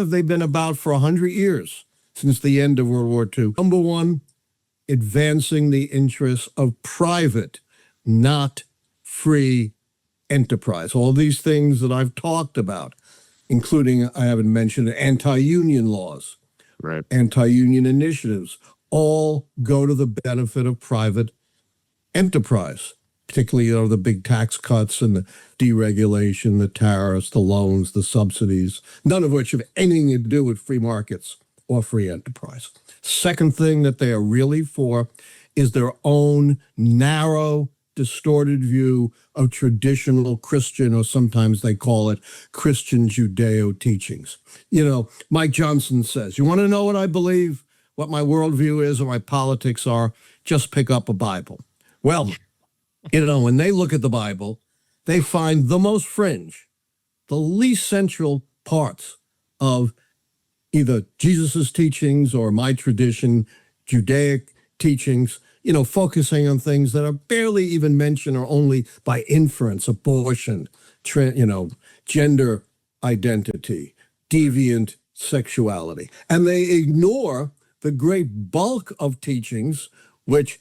have they been about for 100 years since the end of World War II? Number one, advancing the interests of private, not free enterprise. All these things that I've talked about, including, I haven't mentioned, anti-union laws, Right. anti-union initiatives, all go to the benefit of private enterprise, particularly, the big tax cuts and the deregulation, the tariffs, the loans, the subsidies, none of which have anything to do with free markets or free enterprise. Second thing that they are really for is their own narrow, distorted view of traditional Christian, or sometimes they call it Christian Judeo teachings. Mike Johnson says, you want to know what I believe, what my worldview is, or my politics are? Just pick up a Bible. Well, when they look at the Bible, they find the most fringe, the least central parts of either Jesus's teachings or my tradition, Judaic teachings, focusing on things that are barely even mentioned or only by inference: abortion, gender identity, deviant sexuality. And they ignore the great bulk of teachings which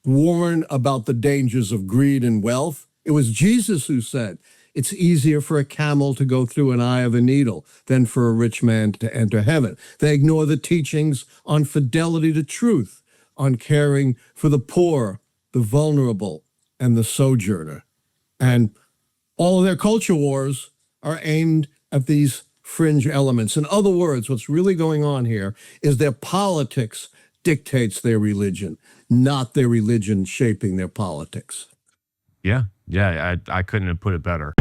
warn about the dangers of greed and wealth. It was Jesus who said, it's easier for a camel to go through an eye of a needle than for a rich man to enter heaven. They ignore the teachings on fidelity to truth, on caring for the poor, the vulnerable, and the sojourner. And all of their culture wars are aimed at these fringe elements. In other words, what's really going on here is their politics dictates their religion, not their religion shaping their politics. Yeah. I couldn't have put it better.